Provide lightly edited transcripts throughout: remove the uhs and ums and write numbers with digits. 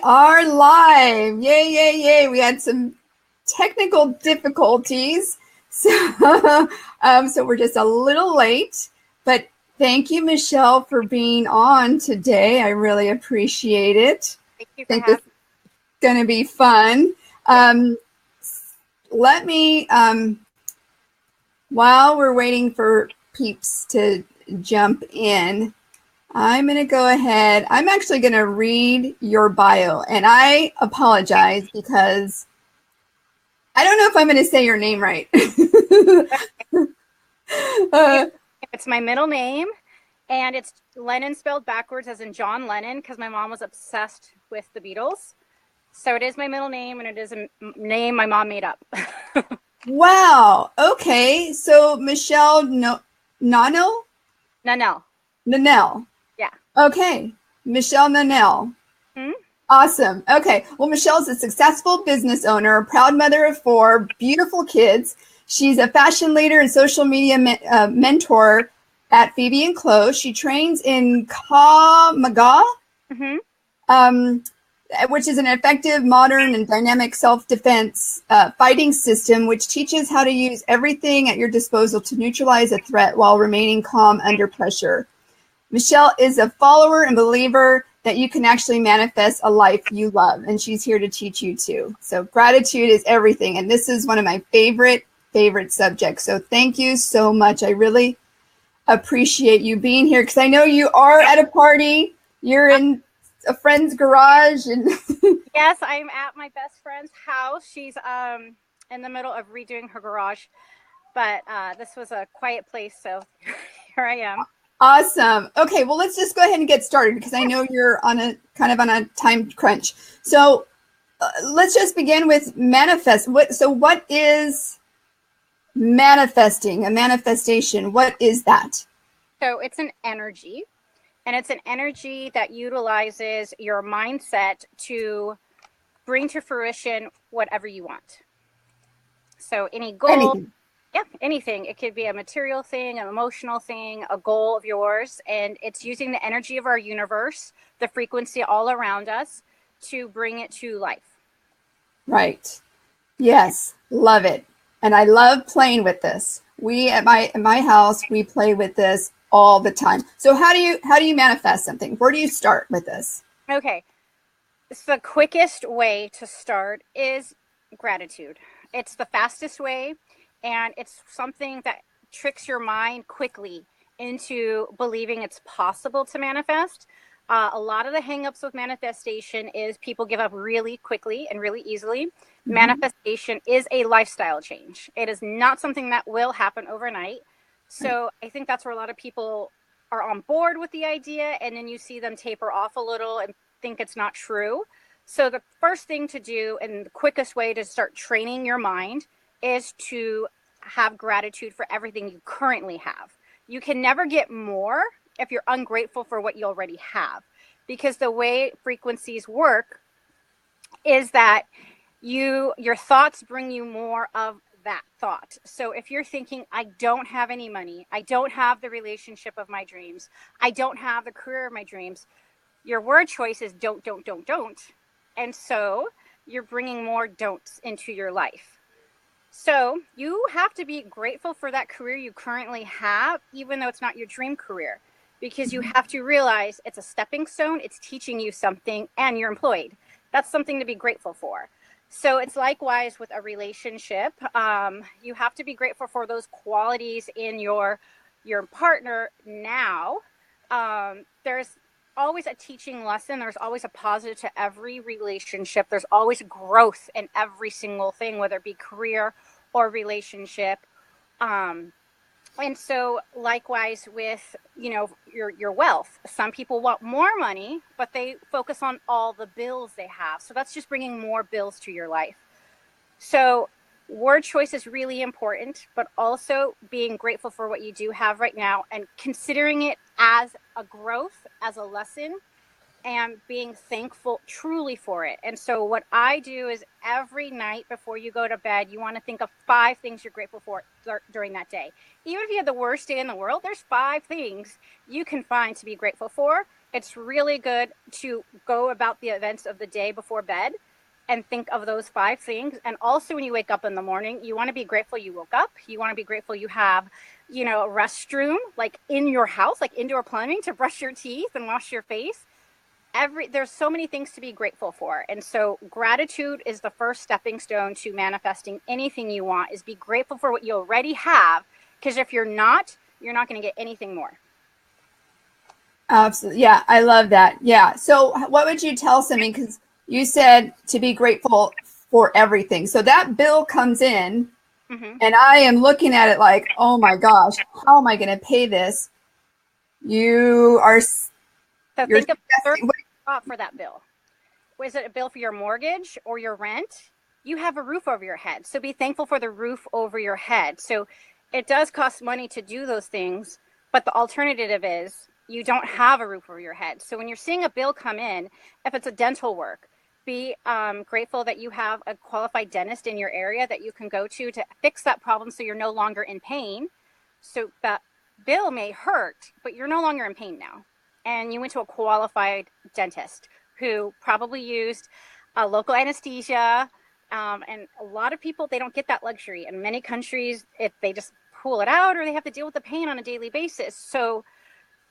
are live. Yay, yay, yay. We had some technical difficulties. So, so we're just a little late, but thank you, Michelle, for being on today. I really appreciate it. Thank you I for think this having is going to be fun. Let me, while we're waiting for peeps to jump in, I'm going to go ahead. I'm actually going to read your bio, and I apologize because I don't know if I'm going to say your name right. It's my middle name, and it's Lennon spelled backwards as in John Lennon because my mom was obsessed with the Beatles. So it is my middle name, and it is a name my mom made up. Wow. Okay. So Michelle Nonnel? Nonnel. Nonnel. Yeah. Okay. Michelle Nonnel. Awesome. Okay. Well, Michelle's a successful business owner, a proud mother of 4 beautiful kids. She's a fashion leader and social media mentor at Phoebe and Chloe. She trains in Kamaga, which is an effective, modern, and dynamic self-defense fighting system, which teaches how to use everything at your disposal to neutralize a threat while remaining calm under pressure. Michelle is a follower and believer that you can actually manifest a life you love, and she's here to teach you too. So gratitude is everything, and this is one of my favorite subjects. So thank you so much. I really appreciate you being here because I know you are at a party. You're in a friend's garage, and yes, I'm at my best friend's house. She's in the middle of redoing her garage, but this was a quiet place, so here I am. Awesome. Okay, well, let's just go ahead and get started because I know you're on a kind of on a time crunch. So let's just begin with manifest. What is manifesting? A manifestation. What is that? So it's an energy, and it's an energy that utilizes your mindset to bring to fruition whatever you want. So any goal. Anything. Yeah, anything. It could be a material thing, an emotional thing, a goal of yours. And it's using the energy of our universe, the frequency all around us, to bring it to life. Right. Yes. Love it. And I love playing with this. We at my house, we play with this all the time. So how do you manifest something? Where do you start with this? Okay. So the quickest way to start is gratitude. It's the fastest way. And it's something that tricks your mind quickly into believing it's possible to manifest. A lot of the hangups with manifestation is people give up really quickly and really easily. Mm-hmm. Manifestation is a lifestyle change. It is not something that will happen overnight. So I think that's where a lot of people are on board with the idea, and then you see them taper off a little and think it's not true. So the first thing to do, and the quickest way to start training your mind, is to have gratitude for everything you currently have. You can never get more if you're ungrateful for what you already have, because the way frequencies work is that your thoughts bring you more of that thought. So if you're thinking, I don't have any money, I don't have the relationship of my dreams, I don't have the career of my dreams, your word choice is don't. And so you're bringing more don'ts into your life. So you have to be grateful for that career you currently have, even though it's not your dream career, because you have to realize it's a stepping stone. It's teaching you something, and you're employed. That's something to be grateful for. So it's likewise with a relationship. You have to be grateful for those qualities in your partner now. There's always a teaching lesson. There's always a positive to every relationship. There's always growth in every single thing, whether it be career or relationship. And so likewise with, your wealth. Some people want more money, but they focus on all the bills they have. So that's just bringing more bills to your life. So word choice is really important, but also being grateful for what you do have right now and considering it as a growth, as a lesson, and being thankful truly for it. And so what I do is every night before you go to bed, you want to think of 5 things you're grateful for during that day. Even if you have the worst day in the world, there's 5 things you can find to be grateful for. It's really good to go about the events of the day before bed and think of those 5 things. And also when you wake up in the morning, you want to be grateful you woke up. You want to be grateful you have, a restroom like in your house, like indoor plumbing to brush your teeth and wash your face. There's so many things to be grateful for. And so gratitude is the first stepping stone to manifesting anything you want, is be grateful for what you already have. Because if you're not going to get anything more. Absolutely. Yeah, I love that. Yeah. So what would you tell somebody? Because you said to be grateful for everything. So that bill comes in and I am looking at it like, oh my gosh, how am I going to pay this? You're think of for that bill. Was it a bill for your mortgage or your rent? You have a roof over your head. So be thankful for the roof over your head. So it does cost money to do those things, but the alternative is you don't have a roof over your head. So when you're seeing a bill come in, if it's a dental work, be grateful that you have a qualified dentist in your area that you can go to fix that problem so you're no longer in pain. So that bill may hurt, but you're no longer in pain now. And you went to a qualified dentist who probably used a local anesthesia. And a lot of people, they don't get that luxury. In many countries, if they just pull it out or they have to deal with the pain on a daily basis. So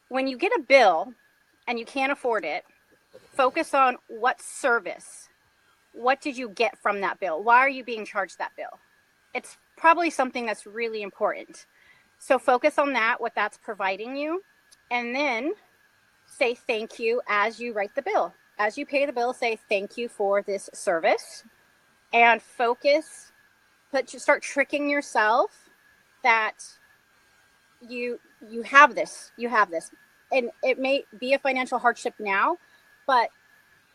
when you get a bill and you can't afford it, focus on what service. What did you get from that bill? Why are you being charged that bill? It's probably something that's really important. So focus on that, what that's providing you, and then say thank you as you write the bill. As you pay the bill, say thank you for this service, and focus, start tricking yourself that you have this, and it may be a financial hardship now, but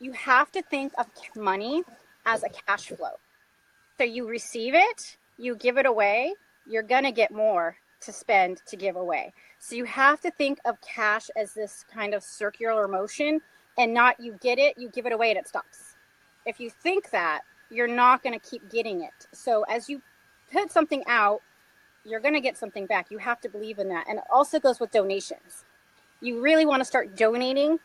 you have to think of money as a cash flow. So you receive it, you give it away, you're gonna get more to spend to give away. So you have to think of cash as this kind of circular motion, and not you get it, you give it away, and it stops. If you think that, you're not going to keep getting it. So as you put something out, you're going to get something back. You have to believe in that. And it also goes with donations. You really want to start donating.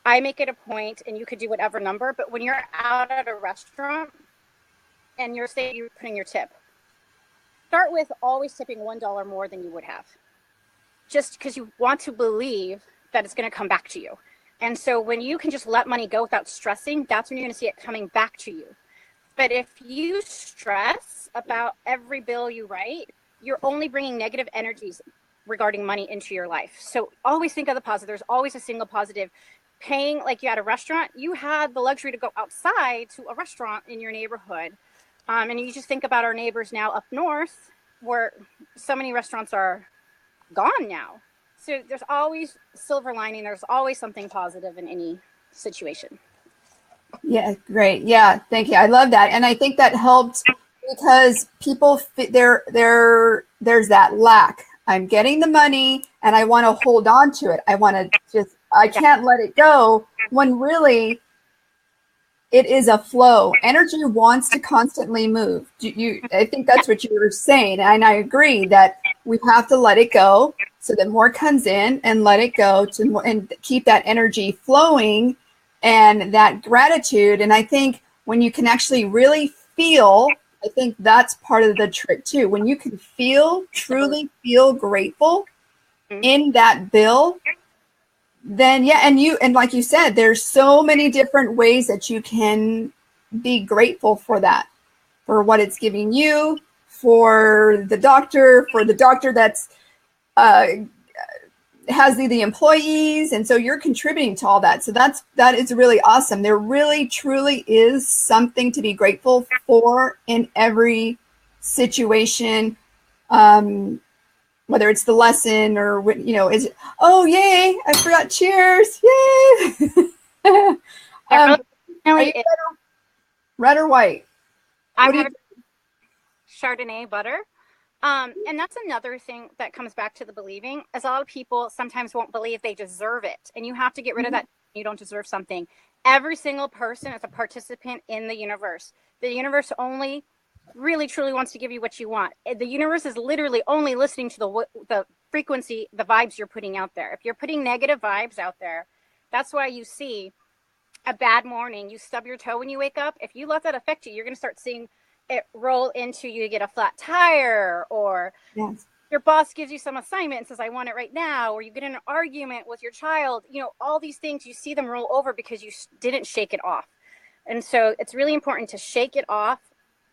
I make it a point, and you could do whatever number, but when you're out at a restaurant and you're putting your tip, start with always tipping $1 more than you would have, just because you want to believe that it's going to come back to you. And so when you can just let money go without stressing, that's when you're going to see it coming back to you. But if you stress about every bill you write, you're only bringing negative energies regarding money into your life. So always think of the positive. There's always a single positive. Paying, like you had a restaurant, you had the luxury to go outside to a restaurant in your neighborhood. And you just think about our neighbors now up north, where so many restaurants are gone now. So there's always silver lining. There's always something positive in any situation. Yeah, great. Yeah, thank you. I love that. And I think that helped because people, there's that lack. I'm getting the money and I want to hold on to it. I can't let it go, when really it is a flow. Energy wants to constantly move. I think that's what you were saying. And I agree that we have to let it go so that more comes in, and let it go and keep that energy flowing and that gratitude. And I think when you can actually really feel, I think that's part of the trick too. When you can truly feel grateful in that bill, then yeah, and like you said, there's so many different ways that you can be grateful for that, for what it's giving you, for the doctor that's has the employees, and so you're contributing to all that. So that is really awesome. There really truly is something to be grateful for in every situation. Whether it's the lesson or is it, oh yay, I forgot, cheers, yay. Red or white? I'm having Chardonnay butter. And that's another thing that comes back to the believing, as a lot of people sometimes won't believe they deserve it. And you have to get rid of that. You don't deserve something. Every single person is a participant in the universe. The universe only really truly wants to give you what you want. The universe is literally only listening to the frequency, the vibes you're putting out there. If you're putting negative vibes out there, That's why you see a bad morning, you stub your toe when you wake up. If you let that affect you, you're going to start seeing it roll into you get a flat tire, or Yes. your boss gives you some assignment and says, I want it right now, or you get in an argument with your child. All these things, you see them roll over because you didn't shake it off. And so it's really important to shake it off,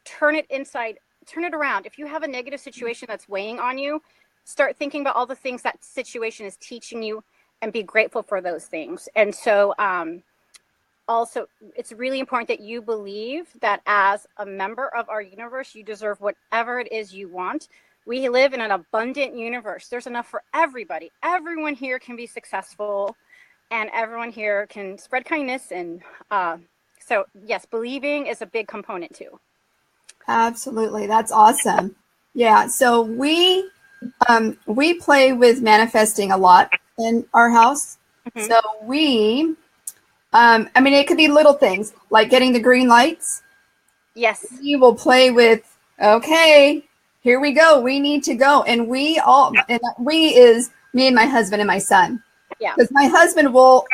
turn it inside, turn it around. If you have a negative situation that's weighing on you, start thinking about all the things that situation is teaching you and be grateful for those things. And so also, it's really important that you believe that as a member of our universe, you deserve whatever it is you want. We live in an abundant universe. There's enough for everybody. Everyone here can be successful, and everyone here can spread kindness. And so, yes, believing is a big component too. Absolutely. That's awesome. Yeah. So we play with manifesting a lot in our house. Mm-hmm. So it could be little things like getting the green lights. Yes. We will play with, okay, here we go. We need to go. And we is me and my husband and my son. Yeah. Because my husband will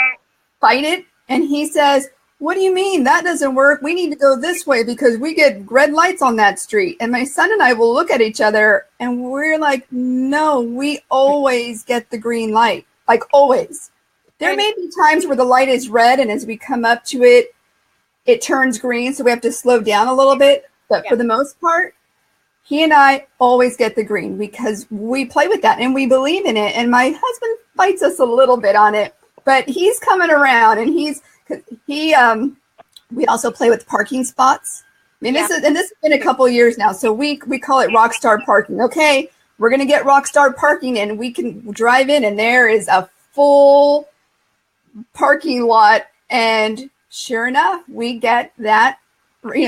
fight it. And he says, what do you mean? That doesn't work. We need to go this way because we get red lights on that street. And my son and I will look at each other and we're like, no, we always get the green light. Like always. There may be times where the light is red, and as we come up to it, it turns green, so we have to slow down a little bit. But for the most part, he and I always get the green because we play with that and we believe in it. And my husband fights us a little bit on it, but he's coming around, and we also play with parking spots. I mean, this has been a couple of years now, so we call it rockstar parking. Okay, we're gonna get rockstar parking, and we can drive in, and there is a full parking lot, and sure enough, we get that,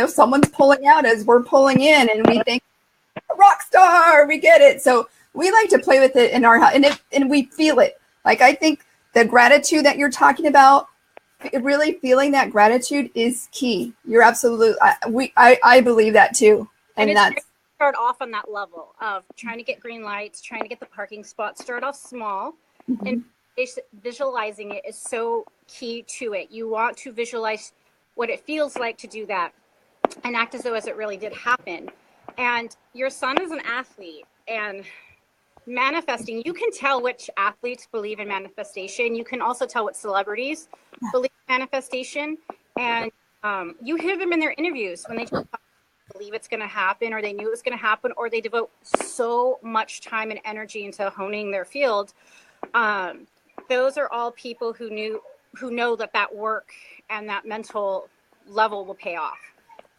someone's pulling out as we're pulling in, and we think, rock star, we get it. So we like to play with it in our house, and we feel it. Like, I think the gratitude that you're talking about, really feeling that gratitude is key. You're absolutely, I believe that too. And that's start off on that level of trying to get green lights, trying to get the parking spots, start off small. Mm-hmm. And visualizing it is so key to it. You want to visualize what it feels like to do that and act as though as it really did happen. And your son is an athlete, and manifesting, you can tell which athletes believe in manifestation. You can also tell what celebrities believe in manifestation. And you hear them in their interviews when they believe it's going to happen, or they knew it was going to happen, or they devote so much time and energy into honing their field. Those are all people who know that work and that mental level will pay off.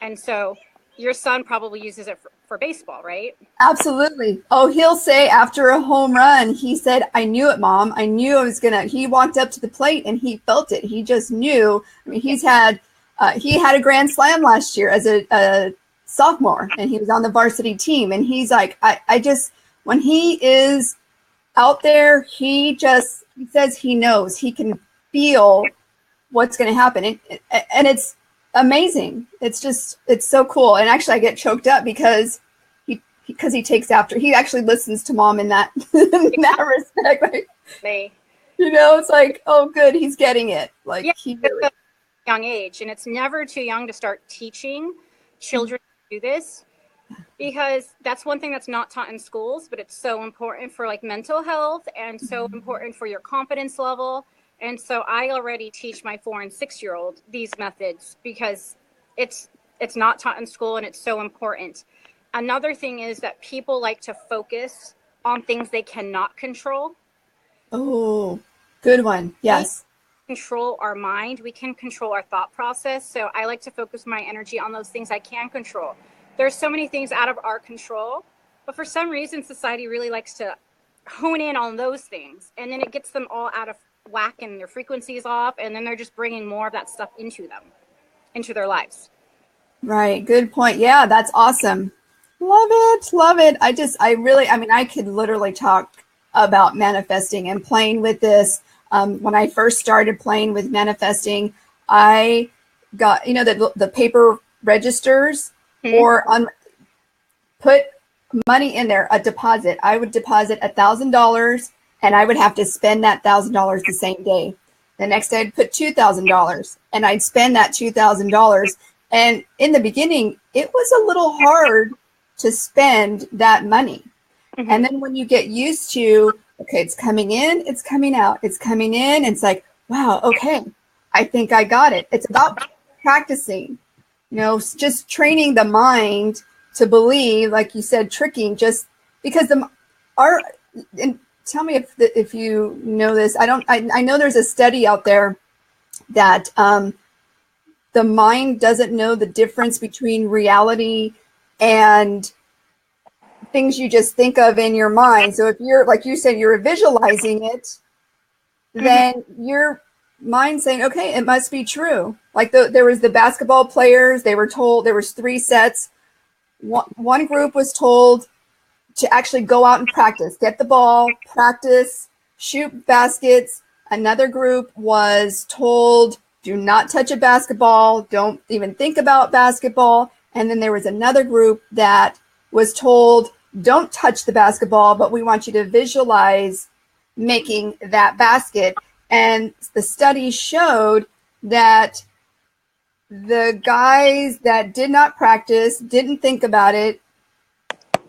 And so your son probably uses it for baseball, right? Absolutely. Oh, he'll say after a home run, he said, I knew it, Mom. I knew I was he walked up to the plate and he felt it. He just knew. I mean, he had a grand slam last year as a sophomore, and he was on the varsity team. And he's like, I just, when he is out there, he says he knows, he can feel what's going to happen. And it's amazing. It's so cool. And actually I get choked up because he takes after, he actually listens to Mom in that, in that respect. Like, it's like, oh, good. He's getting it. Like, he really, young age. And it's never too young to start teaching children to do this, because that's one thing that's not taught in schools, but it's so important for like mental health and so important for your confidence level. And so I already teach my 4 and 6-year-old these methods because it's not taught in school, and it's so important. Another thing is that people like to focus on things they cannot control. Oh, good one. Yes. We control our mind. We can control our thought process. So I like to focus my energy on those things I can control. There's so many things out of our control, but for some reason, society really likes to hone in on those things, and then it gets them all out of whack and their frequencies off, and then they're just bringing more of that stuff into their lives. Right. Good point. Yeah, that's awesome. Love it. I could literally talk about manifesting and playing with this. When I first started playing with manifesting, I got, the paper registers, or put money in there, a deposit. I would deposit $1,000, and I would have to spend that $1,000 the same day. The next day I'd put $2,000 and I'd spend that $2,000. And in the beginning, it was a little hard to spend that money. Mm-hmm. And then when you get used to, okay, it's coming in, it's coming out, it's coming in, and it's like, wow, okay, I think I got it. It's about practicing, just training the mind to believe, like you said, tricking, just because and tell me if you know this. I know there's a study out there that the mind doesn't know the difference between reality and things you just think of in your mind. So if you're, like you said, you're visualizing it, then your mind saying, okay, it must be true. Like there was the basketball players, they were told there was 3 sets. One group was told to actually go out and practice, get the ball, practice, shoot baskets. Another group was told, do not touch a basketball, don't even think about basketball. And then there was another group that was told, don't touch the basketball, but we want you to visualize making that basket. And the study showed that the guys that did not practice, didn't think about it,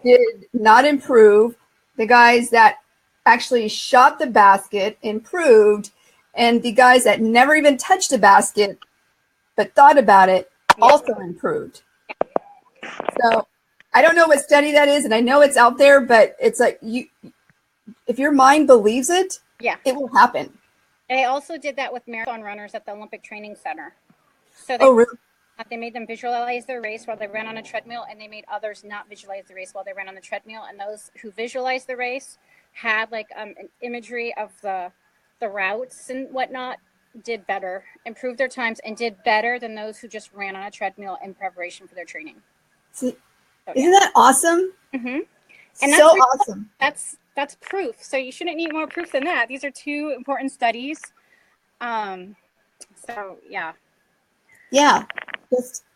did not improve. The guys that actually shot the basket improved. And the guys that never even touched a basket but thought about it also improved. So I don't know what study that is, and I know it's out there, but it's like if your mind believes it, it will happen. They also did that with marathon runners at the Olympic Training Center. So they made them visualize their race while they ran on a treadmill, and they made others not visualize the race while they ran on the treadmill. And those who visualized the race had like an imagery of the routes and whatnot, did better, improved their times, and did better than those who just ran on a treadmill in preparation for their training. Isn't that awesome? Mm-hmm. And so awesome. That's proof. So you shouldn't need more proof than that. These are 2 important studies. So yeah. Yeah.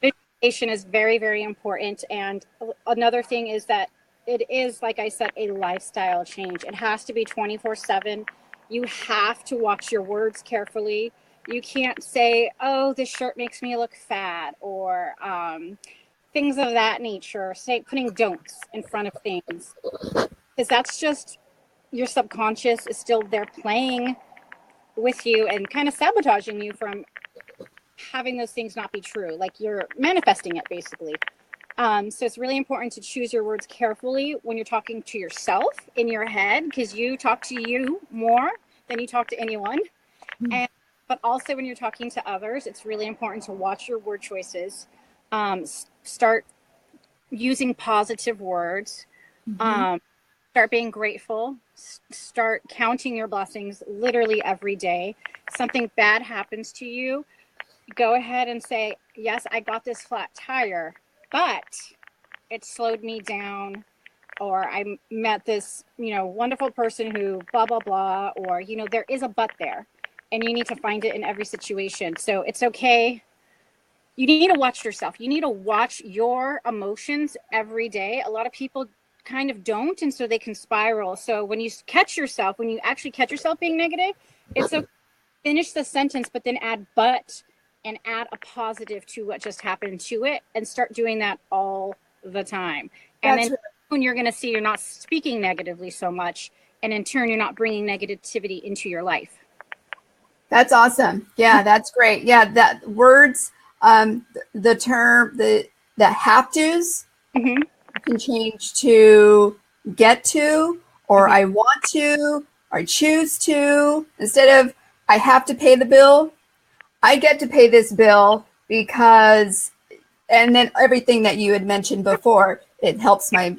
Visualization is very, very important. And another thing is that it is, like I said, a lifestyle change. It has to be 24/7. You have to watch your words carefully. You can't say, oh, this shirt makes me look fat, or things of that nature. Say, putting don'ts in front of things. Because that's just, your subconscious is still there playing with you and kind of sabotaging you from having those things not be true. Like you're manifesting it, basically. So it's really important to choose your words carefully when you're talking to yourself in your head, because you talk to you more than you talk to anyone. But also when you're talking to others, it's really important to watch your word choices. Start using positive words. Start being grateful. Start counting your blessings literally every day. Something bad happens to you, go ahead and say, yes, I got this flat tire, but it slowed me down, or I met this, wonderful person who blah, blah, blah, or, there is a but there, and you need to find it in every situation. So it's okay. You need to watch yourself. You need to watch your emotions every day. A lot of people kind of don't, and so they can spiral. So when you actually catch yourself being negative, it's okay. Finish the sentence, but then add but and add a positive to what just happened to it, and start doing that all the time. And then when you're going to see you're not speaking negatively so much, and in turn, you're not bringing negativity into your life. That's awesome. Yeah, that's great. Yeah, that words, the term, the have tos can change to get to, or I want to, or I choose to. Instead of I have to pay the bill, I get to pay this bill because, and then everything that you had mentioned before, it helps my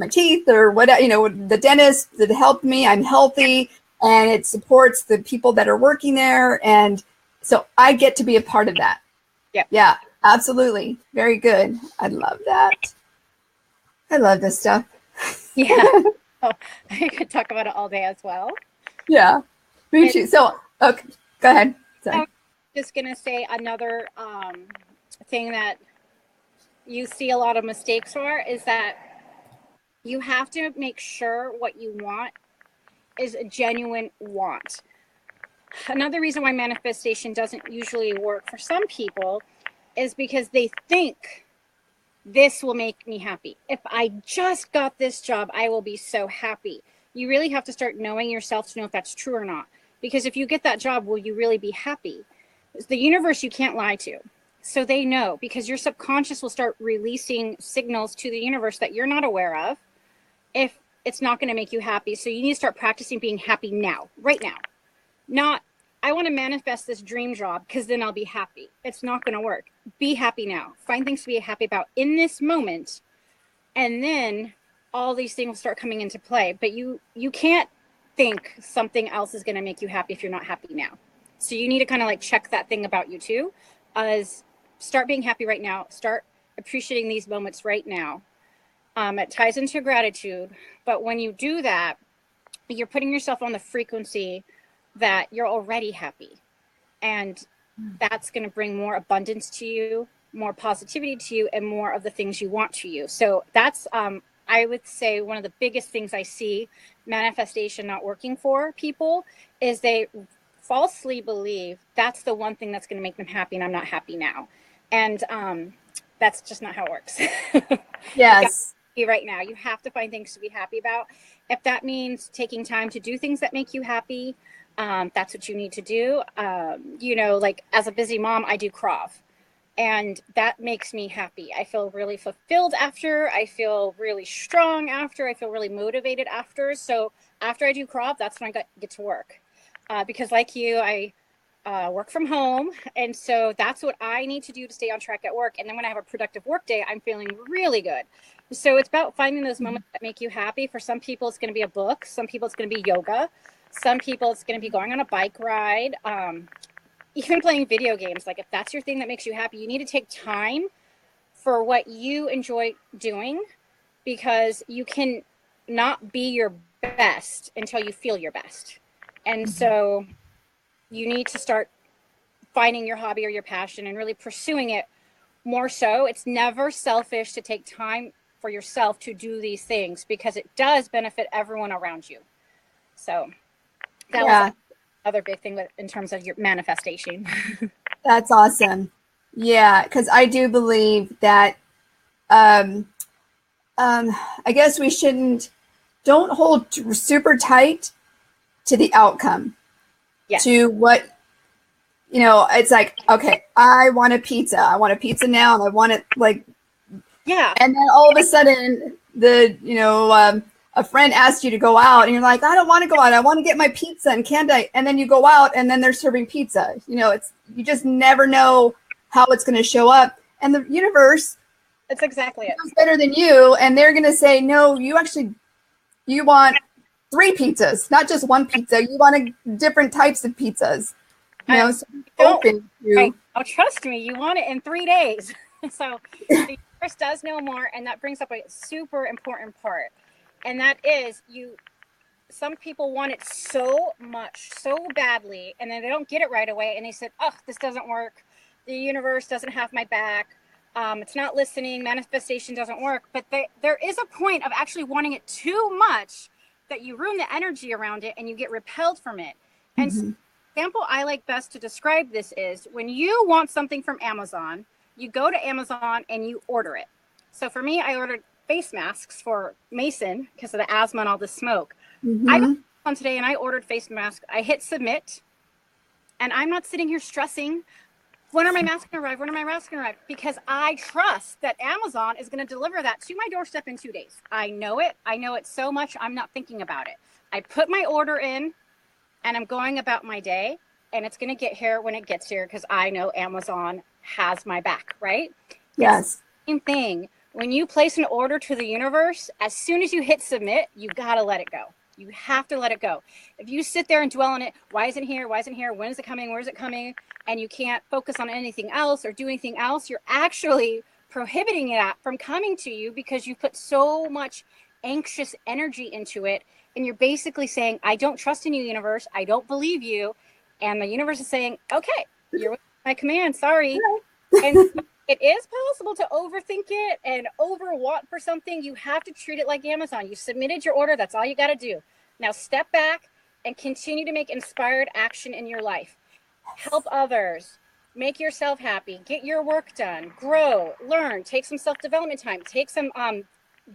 teeth, or whatever, the dentist that helped me, I'm healthy, and it supports the people that are working there. And so I get to be a part of that. Yeah, absolutely. Very good. I love that. I love this stuff. Yeah. I could talk about it all day as well. Yeah, me too. So, okay, go ahead. Sorry. I'm just going to say another thing that you see a lot of mistakes for is that you have to make sure what you want is a genuine want. another reason why manifestation doesn't usually work for some people is because they think this will make me happy. If I just got this job, I will be so happy. You really have to start knowing yourself to know if that's true or not. Because if you get that job, will you really be happy? The universe you can't lie to. So they know, because your subconscious will start releasing signals to the universe that you're not aware of if it's not going to make you happy. So you need to start practicing being happy now, right now. Not, I want to manifest this dream job because then I'll be happy. It's not going to work. Be happy now. Find things to be happy about in this moment. And then all these things will start coming into play. But you can't think something else is going to make you happy if you're not happy now. So you need to kind of like check that thing about you too, as start being happy right now. Start appreciating these moments right now. It ties into gratitude. But when you do that, you're putting yourself on the frequency that you're already happy. And that's going to bring more abundance to you, more positivity to you, and more of the things you want to you. So that's, I would say, one of the biggest things I see manifestation not working for people is they falsely believe that's the one thing that's going to make them happy, and I'm not happy now. And that's just not how it works. Yes. Right now, you have to find things to be happy about. If that means taking time to do things that make you happy, that's what you need to do. You know, like as a busy mom, I do Krav, and that makes me happy. I feel really fulfilled after. I feel really strong after. I feel really motivated after. So after I do Krav, that's when I get to work. Because like you, I work from home. And so that's what I need to do to stay on track at work. And then when I have a productive work day, I'm feeling really good. So it's about finding those moments that make you happy. For some people, it's going to be a book. Some people, it's going to be yoga. Some people, it's going to be going on a bike ride. Even playing video games. Like if that's your thing that makes you happy, you need to take time for what you enjoy doing, because you can not be your best until you feel your best. And so you need to start finding your hobby or your passion and really pursuing it more so. It's never selfish to take time for yourself to do these things, because it does benefit everyone around you. So that was another big thing in terms of your manifestation. That's awesome. Yeah, because I do believe that I guess we don't hold super tight to the outcome. Yes. To what, you know, it's like, okay, I want a pizza. I want a pizza now, and I want it like, yeah. And then all of a sudden, a friend asks you to go out, and you're like, I don't want to go out. I want to get my pizza and candy. And then you go out, and then they're serving pizza. You know, you just never know how it's going to show up. And the universe, that's exactly it. Knows better than you, and they're going to say, no, you want 3 pizzas, not just one pizza. You want different types of pizzas. You know, so open to. Right. Oh, trust me, you want it in 3 days. So the universe does know more, and that brings up a super important part. And that is, some people want it so much, so badly, and then they don't get it right away, and they said, oh, this doesn't work. The universe doesn't have my back. It's not listening. Manifestation doesn't work. But there is a point of actually wanting it too much that you ruin the energy around it and you get repelled from it. And the example I like best to describe this is when you want something from Amazon, you go to Amazon and you order it. So for me, I ordered face masks for Mason because of the asthma and all the smoke. I got on today and I ordered face masks. I hit submit, and I'm not sitting here stressing, when are my masks going to arrive? When are my masks going to arrive? Because I trust that Amazon is going to deliver that to my doorstep in 2 days. I know it. I know it so much. I'm not thinking about it. I put my order in, and I'm going about my day, and it's going to get here when it gets here because I know Amazon has my back, right? Yes. Same thing. When you place an order to the universe, as soon as you hit submit, you got to let it go. You have to let it go. If you sit there and dwell on it, why isn't it here? Why isn't it here? When is it coming? Where is it coming? And you can't focus on anything else or do anything else, you're actually prohibiting it from coming to you because you put so much anxious energy into it. And you're basically saying, I don't trust in you, universe. I don't believe you. And the universe is saying, okay, you're with my command. Sorry. And it is possible to overthink it and overwant for something. You have to treat it like Amazon. You submitted your order. That's all you got to do. Now step back and continue to make inspired action in your life. Help others, make yourself happy, get your work done, grow, learn, take some self-development time, take some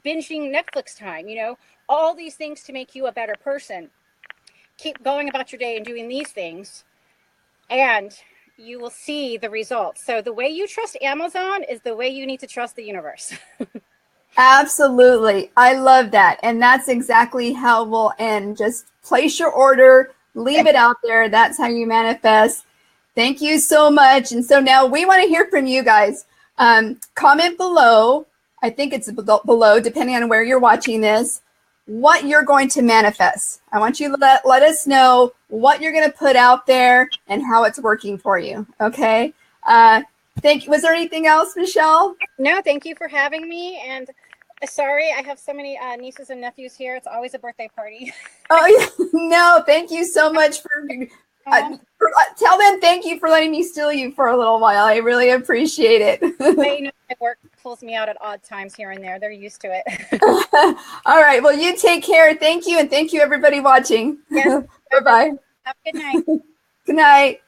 binging Netflix time, you know, all these things to make you a better person. Keep going about your day and doing these things, and you will see the results. So the way you trust Amazon is the way you need to trust the universe. Absolutely. I love that. And that's exactly how we'll end. Just place your order, leave it out there. That's how you manifest. Thank you so much. And so now we want to hear from you guys. Comment below. I think it's below, depending on where you're watching this, what you're going to manifest. I want you to let us know what you're going to put out there and how it's working for you. Okay. Thank you. Was there anything else, Michelle? No, thank you for having me. And sorry, I have so many nieces and nephews here. It's always a birthday party. Oh, no, thank you so much for tell them thank you for letting me steal you for a little while. I really appreciate it. They know my work pulls me out at odd times here and there. They're used to it. All right. Well, you take care. Thank you. And thank you, everybody watching. Yes. Bye-bye. Have a good night. Good night.